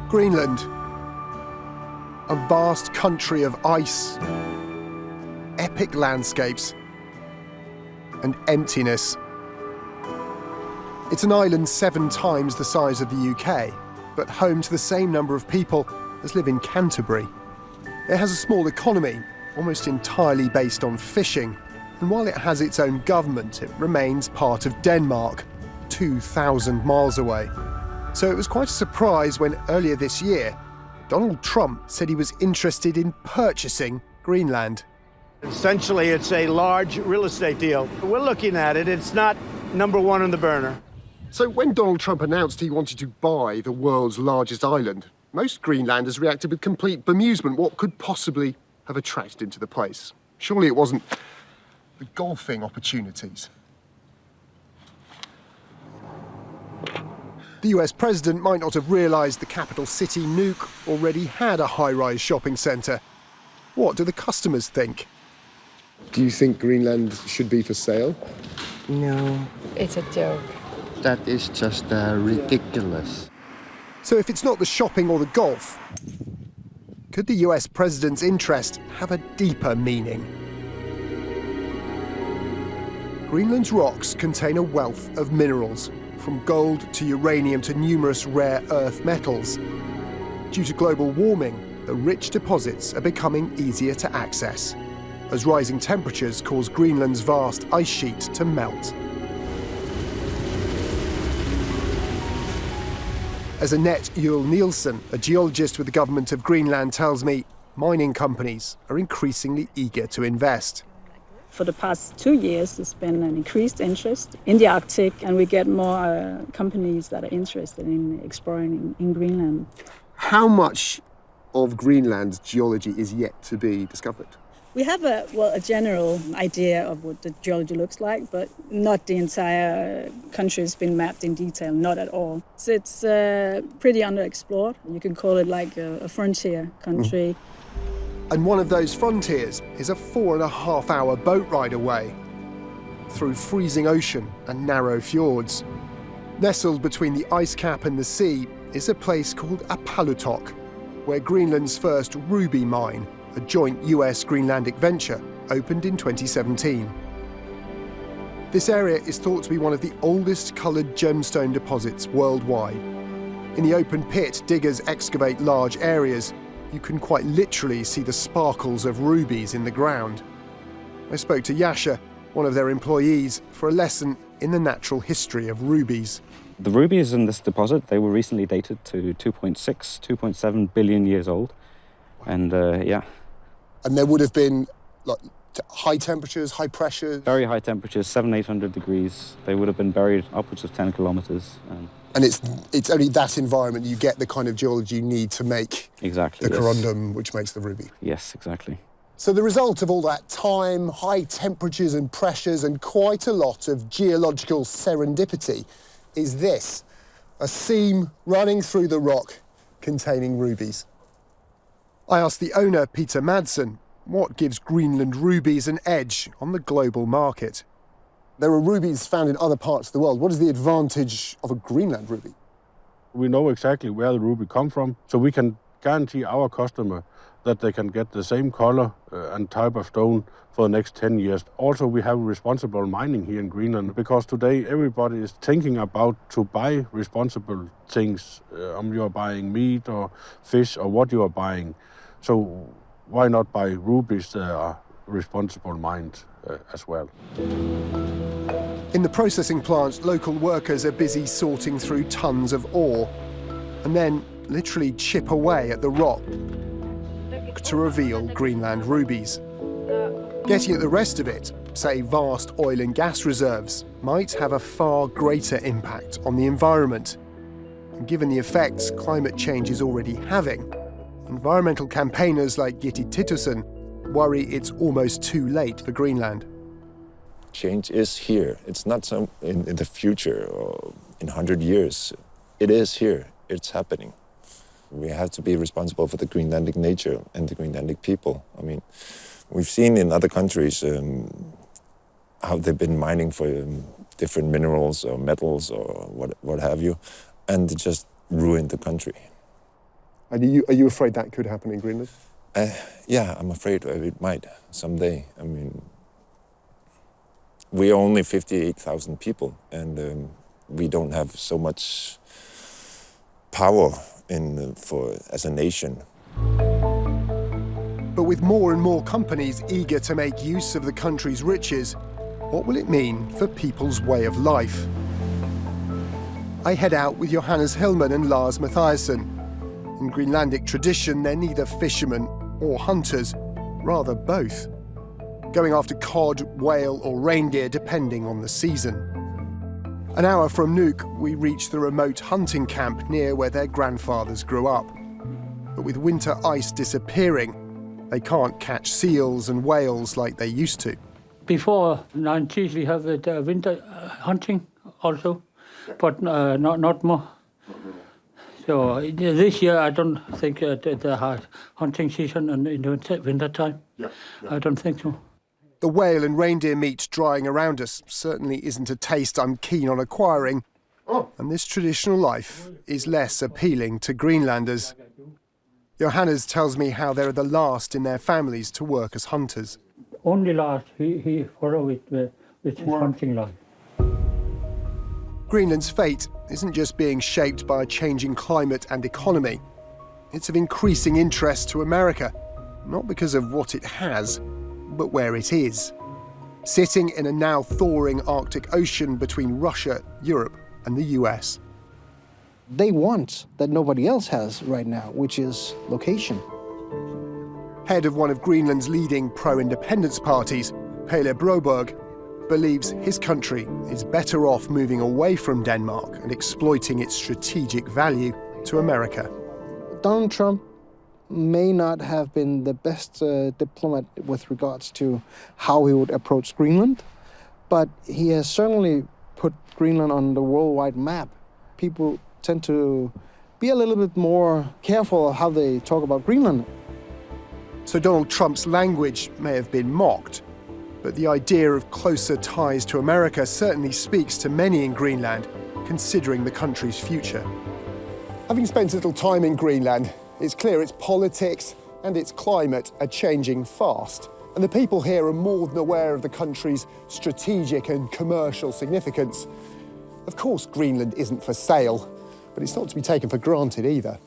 Greenland, a vast country of ice, epic landscapes, and emptiness. It's an island 7 times the size of the UK, but home to the same number of people as live in Canterbury. It has a small economy, almost entirely based on fishing, and while it has its own government, it remains part of Denmark, 2,000 miles away. So it was quite a surprise when earlier this year, Donald Trump said he was interested in purchasing Greenland. Essentially, it's a large real estate deal. We're looking at it. It's not number one on the burner. So when Donald Trump announced he wanted to buy the world's largest island, most Greenlanders reacted with complete bemusement. What could possibly have attracted him to the place? Surely it wasn't the golfing opportunities. The US president might not have realised the capital city, Nuuk, already had a high-rise shopping centre. What do the customers think? Do you think Greenland should be for sale? No. It's a joke. That is just ridiculous. So if it's not the shopping or the golf, could the US president's interest have a deeper meaning? Greenland's rocks contain a wealth of minerals, from gold to uranium to numerous rare earth metals. Due to global warming, the rich deposits are becoming easier to access, as rising temperatures cause Greenland's vast ice sheet to melt. As Annette Juel-Nielsen, a geologist with the government of Greenland, tells me, mining companies are increasingly eager to invest. For the past 2 years, there's been an increased interest in the Arctic, and we get more companies that are interested in exploring in Greenland. How much of Greenland's geology is yet to be discovered? We have a general idea of what the geology looks like, but not the entire country has been mapped in detail, not at all. So it's pretty underexplored. You can call it like a frontier country. And one of those frontiers is a 4.5-hour boat ride away, through freezing ocean and narrow fjords. Nestled between the ice cap and the sea is a place called Apalutok, where Greenland's first ruby mine, a joint US-Greenlandic venture, opened in 2017. This area is thought to be one of the oldest coloured gemstone deposits worldwide. In the open pit, diggers excavate large areas. You can quite literally see the sparkles of rubies in the ground. I spoke to Yasha, one of their employees, for a lesson in the natural history of rubies. The rubies in this deposit, they were recently dated to 2.6, 2.7 billion years old. And yeah. And there would have been like high temperatures, high pressures? Very high temperatures, 700-800 degrees. They would have been buried upwards of 10 kilometres. And it's only that environment you get the kind of geology you need to make the corundum, which makes the ruby. Yes, exactly. So the result of all that time, high temperatures and pressures, and quite a lot of geological serendipity is this, a seam running through the rock containing rubies. I asked the owner, Peter Madsen, what gives Greenland rubies an edge on the global market. There are rubies found in other parts of the world. What is the advantage of a Greenland ruby? We know exactly where the ruby come from, so we can guarantee our customer that they can get the same color and type of stone for the next 10 years. Also, we have responsible mining here in Greenland, because today everybody is thinking about to buy responsible things. You are buying meat or fish or what you are buying. So why not buy rubies that are responsible mined as well? In the processing plant, local workers are busy sorting through tons of ore and then literally chip away at the rock to reveal Greenland rubies. Getting at the rest of it, say vast oil and gas reserves, might have a far greater impact on the environment. And given the effects climate change is already having, environmental campaigners like Gitte Tittusen worry it's almost too late for Greenland. Change is here. It's not some in the future or in 100 years. It is here. It's happening. We have to be responsible for the Greenlandic nature and the Greenlandic people. I mean, we've seen in other countries how they've been mining for different minerals or metals or what have you, and it just ruined the country. And are you afraid that could happen in Greenland? Yeah, I'm afraid it might someday. I mean, we are only 58,000 people, and we don't have so much power as a nation. But with more and more companies eager to make use of the country's riches, what will it mean for people's way of life? I head out with Johannes Hillman and Lars Mathiasen. In Greenlandic tradition, they're neither fishermen or hunters, rather both, going after cod, whale or reindeer depending on the season. An hour from Nuuk, we reach the remote hunting camp near where their grandfathers grew up. But with winter ice disappearing, they can't catch seals and whales like they used to. Before 90s, we have the winter hunting also, but not more. So this year, I don't think the hunting season in the winter time. I don't think so. The whale and reindeer meat drying around us certainly isn't a taste I'm keen on acquiring, and this traditional life is less appealing to Greenlanders. Johannes tells me how they're the last in their families to work as hunters. Only last, he followed with his hunting life. Greenland's fate isn't just being shaped by a changing climate and economy. It's of increasing interest to America, not because of what it has, but where it is. Sitting in a now thawing Arctic Ocean between Russia, Europe and the US. They want that nobody else has right now, which is location. Head of one of Greenland's leading pro-independence parties, Pelle Broberg, believes his country is better off moving away from Denmark and exploiting its strategic value to America. Donald Trump may not have been the best diplomat with regards to how he would approach Greenland, but he has certainly put Greenland on the worldwide map. People tend to be a little bit more careful of how they talk about Greenland. So Donald Trump's language may have been mocked, but the idea of closer ties to America certainly speaks to many in Greenland, considering the country's future. Having spent a little time in Greenland, it's clear its politics and its climate are changing fast. And the people here are more than aware of the country's strategic and commercial significance. Of course, Greenland isn't for sale, but it's not to be taken for granted either.